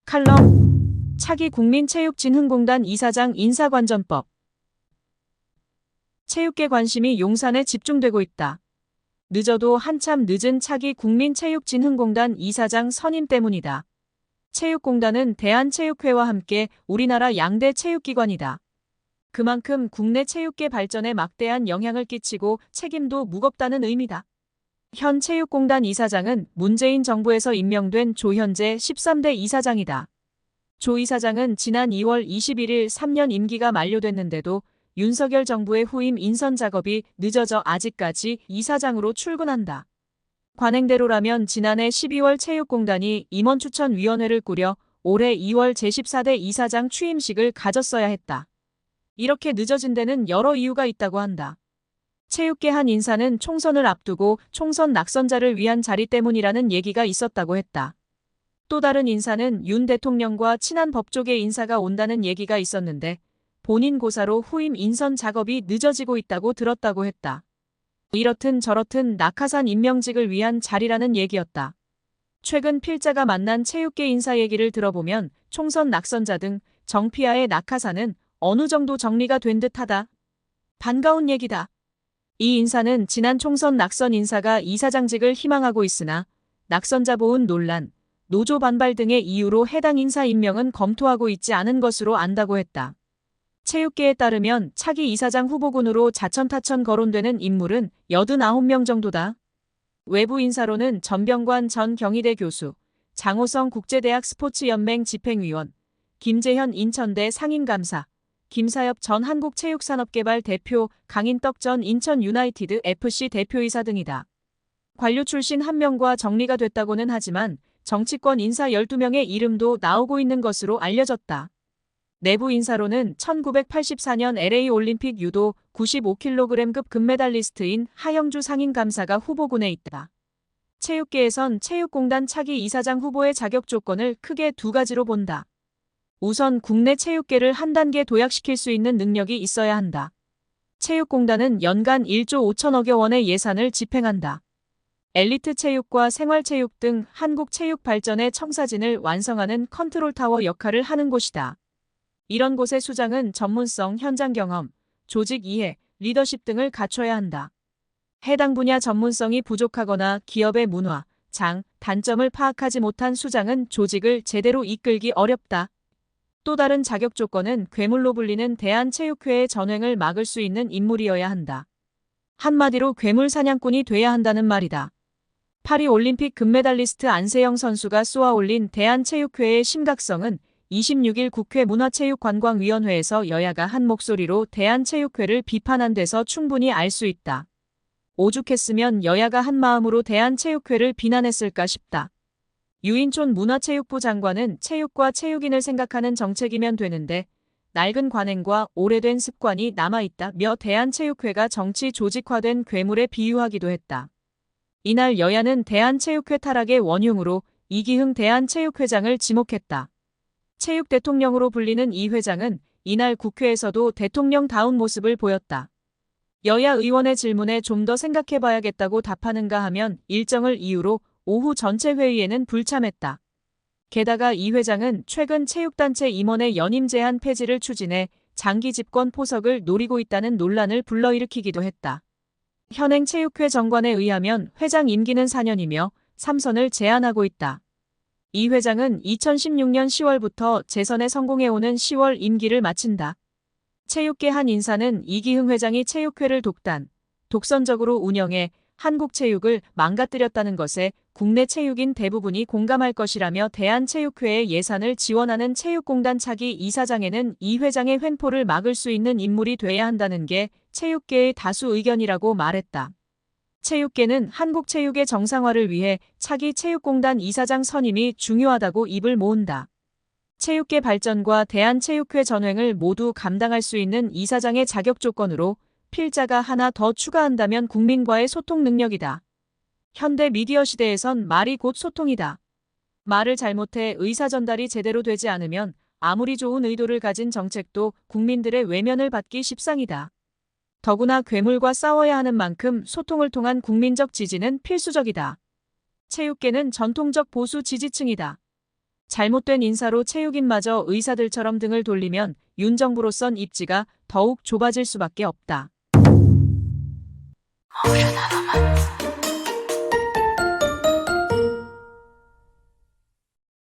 칼럼 차기 국민체육진흥공단 이사장 인사관전법. 체육계 관심이 용산에 집중되고 있다. 늦어도 한참 늦은 차기 국민체육진흥공단 이사장 선임 때문이다. 체육공단은 대한체육회와 함께 우리나라 양대 체육기관이다. 그만큼 국내 체육계 발전에 막대한 영향을 끼치고 책임도 무겁다는 의미다. 현 체육공단 이사장은 문재인 정부에서 임명된 조현재 13대 이사장이다. 조 이사장은 지난 2월 21일 3년 임기가 만료됐는데도 윤석열 정부의 후임 인선 작업이 늦어져 아직까지 이사장으로 출근한다. 관행대로라면 지난해 12월 체육공단이 임원추천위원회를 꾸려 올해 2월 제14대 이사장 취임식을 가졌어야 했다. 이렇게 늦어진 데는 여러 이유가 있다고 한다. 체육계 한 인사는 총선을 앞두고 총선 낙선자를 위한 자리 때문이라는 얘기가 있었다고 했다. 또 다른 인사는 윤 대통령과 친한 법조계 인사가 온다는 얘기가 있었는데 본인 고사로 후임 인선 작업이 늦어지고 있다고 들었다고 했다. 이렇든 저렇든 낙하산 임명직을 위한 자리라는 얘기였다. 최근 필자가 만난 체육계 인사 얘기를 들어보면 총선 낙선자 등 정피아의 낙하산은 어느 정도 정리가 된 듯하다. 반가운 얘기다. 이 인사는 지난 총선 낙선 인사가 이사장직을 희망하고 있으나 낙선자 보훈 논란, 노조 반발 등의 이유로 해당 인사 임명은 검토하고 있지 않은 것으로 안다고 했다. 체육계에 따르면 차기 이사장 후보군으로 자천타천 거론되는 인물은 89명 정도다. 외부 인사로는 전병관 전 경희대 교수, 장호성 국제대학 스포츠연맹 집행위원, 김재현 인천대 상임감사, 김사엽 전 한국체육산업개발 대표, 강인떡 전 인천 유나이티드 FC 대표이사 등이다. 관료 출신 1명과 정리가 됐다고는 하지만 정치권 인사 12명의 이름도 나오고 있는 것으로 알려졌다. 내부 인사로는 1984년 LA 올림픽 유도 95kg급 금메달리스트인 하영주 상임감사가 후보군에 있다. 체육계에선 체육공단 차기 이사장 후보의 자격 조건을 크게 두 가지로 본다. 우선 국내 체육계를 한 단계 도약시킬 수 있는 능력이 있어야 한다. 체육공단은 연간 1조 5천억여 원의 예산을 집행한다. 엘리트 체육과 생활체육 등 한국 체육 발전의 청사진을 완성하는 컨트롤타워 역할을 하는 곳이다. 이런 곳의 수장은 전문성, 현장 경험, 조직 이해, 리더십 등을 갖춰야 한다. 해당 분야 전문성이 부족하거나 기업의 문화, 장, 단점을 파악하지 못한 수장은 조직을 제대로 이끌기 어렵다. 또 다른 자격 조건은 괴물로 불리는 대한체육회의 전횡을 막을 수 있는 인물이어야 한다. 한마디로 괴물 사냥꾼이 돼야 한다는 말이다. 파리올림픽 금메달리스트 안세영 선수가 쏘아올린 대한체육회의 심각성은 26일 국회 문화체육관광위원회에서 여야가 한 목소리로 대한체육회를 비판한 데서 충분히 알 수 있다. 오죽했으면 여야가 한 마음으로 대한체육회를 비난했을까 싶다. 유인촌 문화체육부 장관은 체육과 체육인을 생각하는 정책이면 되는데 낡은 관행과 오래된 습관이 남아있다며 대한체육회가 정치 조직화된 괴물에 비유하기도 했다. 이날 여야는 대한체육회 타락의 원흉으로 이기흥 대한체육회장을 지목했다. 체육 대통령으로 불리는 이 회장은 이날 국회에서도 대통령다운 모습을 보였다. 여야 의원의 질문에 좀 더 생각해봐야겠다고 답하는가 하면 일정을 이유로 오후 전체 회의에는 불참했다. 게다가 이 회장은 최근 체육단체 임원의 연임 제한 폐지를 추진해 장기 집권 포석을 노리고 있다는 논란을 불러일으키기도 했다. 현행 체육회 정관에 의하면 회장 임기는 4년이며 3선을 제한하고 있다. 이 회장은 2016년 10월부터 재선에 성공해오는 10월 임기를 마친다. 체육계 한 인사는 이기흥 회장이 체육회를 독선적으로 운영해 한국 체육을 망가뜨렸다는 것에 국내 체육인 대부분이 공감할 것이라며 대한체육회의 예산을 지원하는 체육공단 차기 이사장에는 이 회장의 횡포를 막을 수 있는 인물이 돼야 한다는 게 체육계의 다수 의견이라고 말했다. 체육계는 한국 체육의 정상화를 위해 차기 체육공단 이사장 선임이 중요하다고 입을 모은다. 체육계 발전과 대한체육회 전횡을 모두 감당할 수 있는 이사장의 자격 조건으로 필자가 하나 더 추가한다면 국민과의 소통 능력이다. 현대 미디어 시대에선 말이 곧 소통이다. 말을 잘못해 의사 전달이 제대로 되지 않으면 아무리 좋은 의도를 가진 정책도 국민들의 외면을 받기 십상이다. 더구나 괴물과 싸워야 하는 만큼 소통을 통한 국민적 지지는 필수적이다. 체육계는 전통적 보수 지지층이다. 잘못된 인사로 체육인마저 의사들처럼 등을 돌리면 윤 정부로선 입지가 더욱 좁아질 수밖에 없다. 모르나 너만